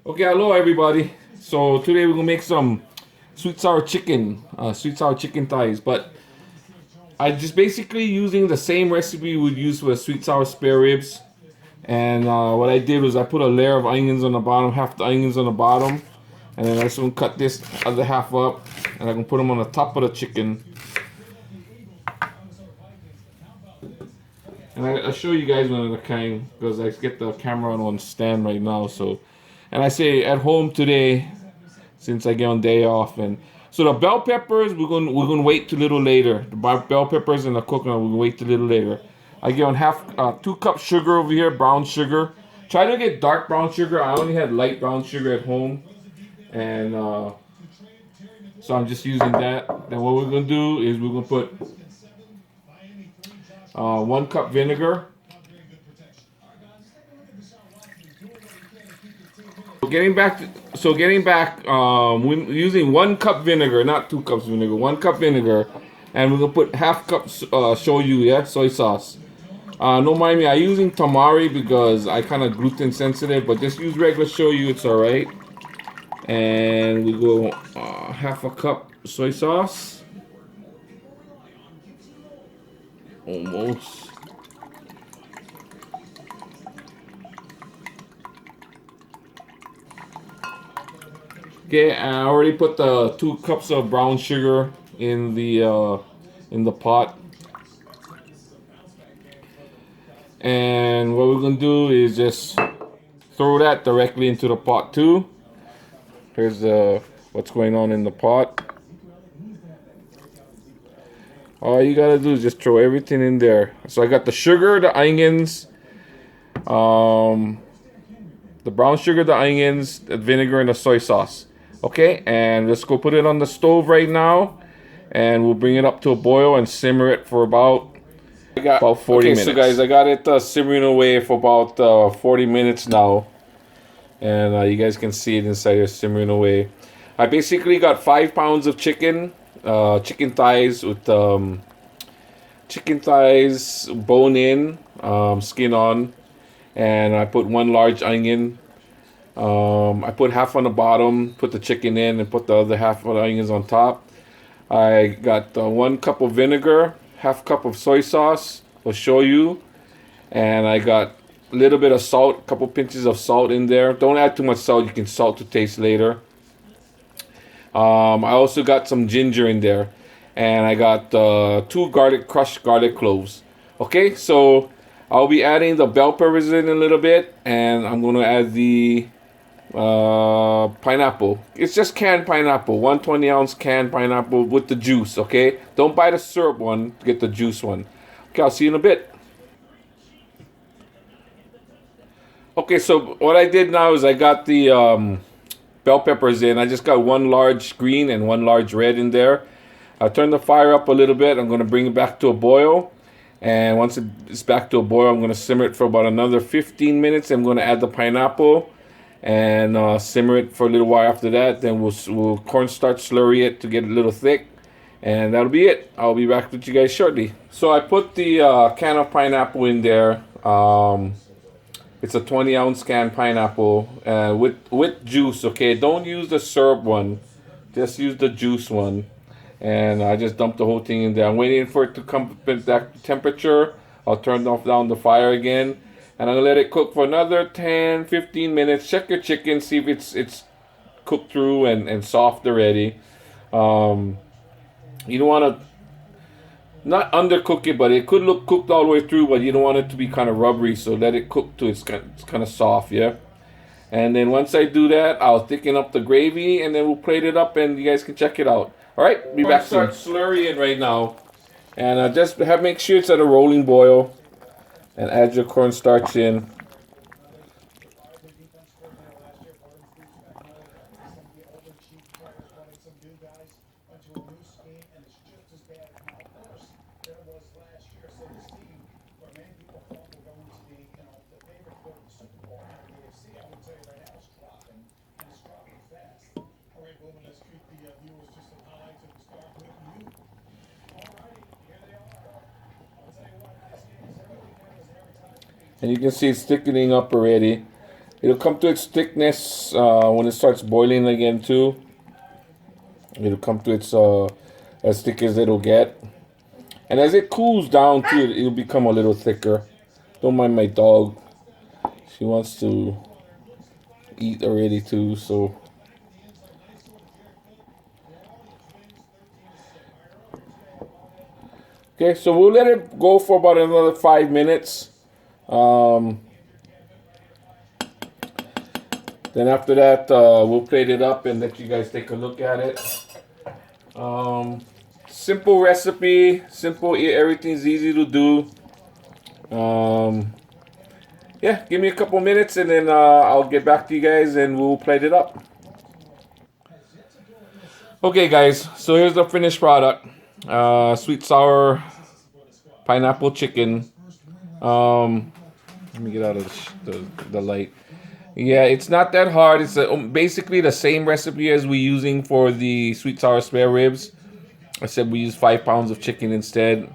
Okay, hello everybody. So today we're gonna make some sweet sour chicken, sweet sour chicken thighs. But I just basically using the same recipe we would use for sweet sour spare ribs. And what I did was I put a layer of onions on the bottom, half the onions on the bottom, and then I just gonna cut this other half up, and I can put them on the top of the chicken. And I'll show you guys one of the kind because I get the camera on one stand right now. So, and I say at home today since I get on day off. And so the bell peppers we're gonna wait till a little later. The bell peppers and the coconut we're gonna wait till a little later. I get on half 2 cups sugar over here, brown sugar. Try to get dark brown sugar. I only had light brown sugar at home, and so I'm just using that. Then what we're gonna do is we're gonna put 1 cup vinegar. We're using 1 cup vinegar, not 2 cups vinegar. 1 cup vinegar, and we're gonna put half cup shoyu, yeah, soy sauce. Don't mind me, I'm using tamari because I kind of gluten sensitive, but just use regular shoyu, it's all right. And we go half a cup soy sauce, almost. Okay, I already put the 2 cups of brown sugar in the pot. And what we're gonna do is just throw that directly into the pot too. Here's what's going on in the pot. All you gotta do is just throw everything in there. So I got the sugar, the onions, the brown sugar, the onions, the vinegar, and the soy sauce. Okay, and let's go put it on the stove right now, and we'll bring it up to a boil and simmer it for about 40 minutes. So guys, I got it simmering away for about 40 minutes now, and you guys can see it inside here simmering away. I basically got 5 pounds of chicken, chicken thighs with chicken thighs bone in, skin on, and I put 1 large onion. I put half on the bottom, put the chicken in, and put the other half of the onions on top. I got 1 cup of vinegar, half cup of soy sauce or shoyu, and I got a little bit of salt, a couple pinches of salt in there. Don't add too much salt, you can salt to taste later. I also got some ginger in there, and I got 2 crushed garlic cloves. Okay, so I'll be adding the bell peppers in a little bit, and I'm going to add the pineapple. It's just canned pineapple, 120-ounce canned pineapple with the juice. Okay, don't buy the syrup one, get the juice one. Okay, I'll see you in a bit. Okay, so what I did now is I got the bell peppers in. I just got 1 large green and 1 large red in there. I turned the fire up a little bit. I'm going to bring it back to a boil, and once it's back to a boil, I'm going to simmer it for about another 15 minutes. I'm going to add the pineapple and simmer it for a little while after that. Then we'll cornstarch slurry it to get a little thick, and that'll be it. I'll be back with you guys shortly. So I put the can of pineapple in there. It's a 20-ounce can pineapple with juice. Okay, don't use the syrup one, just use the juice one. And I just dumped the whole thing in there. I'm waiting for it to come back to temperature. I'll turn down the fire again, and I'm gonna let it cook for another 10-15 minutes. Check your chicken, see if it's cooked through and soft already. You don't want to not undercook it, but it could look cooked all the way through, but you don't want it to be kind of rubbery, so let it cook to it's kind of soft, yeah. And then once I do that, I'll thicken up the gravy, and then we'll plate it up, and you guys can check it out. All right, be back soon. Start slurrying right now, and just make sure it's at a rolling boil, and add your cornstarch in. And you can see it's thickening up already. It'll come to its thickness when it starts boiling again too. It'll come to its as thick as it'll get. And as it cools down too, it'll become a little thicker. Don't mind my dog. She wants to eat already too, so. Okay, so we'll let it go for about another 5 minutes. Then after that, we'll plate it up and let you guys take a look at it. Simple recipe, simple, everything's easy to do. Yeah, give me a couple minutes and then I'll get back to you guys and we'll plate it up. Okay guys, so here's the finished product. Sweet sour pineapple chicken. Let me get out of the light. Yeah, it's not that hard. It's basically the same recipe as we're using for the sweet sour spare ribs. I said we use 5 pounds of chicken instead.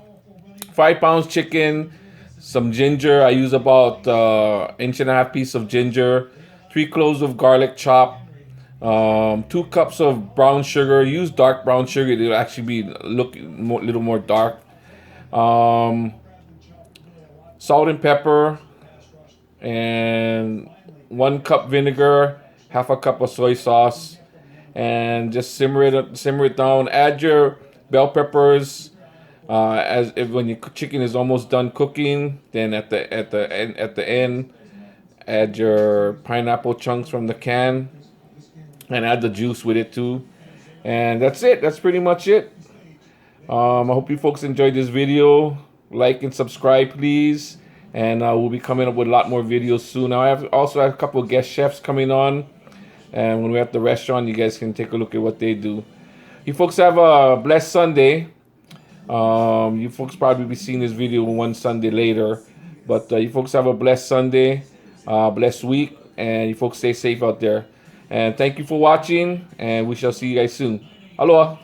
5 pounds chicken, some ginger. I use about 1.5 inch piece of ginger, 3 cloves of garlic chopped, 2 cups of brown sugar. Use dark brown sugar. It'll actually be a little more dark. Salt and pepper, and 1 cup vinegar, 1/2 cup of soy sauce, and just simmer it down. Add your bell peppers when your chicken is almost done cooking. Then at the end, add your pineapple chunks from the can, and add the juice with it too. And that's it. That's pretty much it. I hope you folks enjoyed this video. Like and subscribe, please. And we'll be coming up with a lot more videos soon. Now, I also have a couple of guest chefs coming on. And when we're at the restaurant, you guys can take a look at what they do. You folks have a blessed Sunday. You folks probably be seeing this video one Sunday later. But you folks have a blessed Sunday, blessed week. And you folks stay safe out there. And thank you for watching. And we shall see you guys soon. Aloha.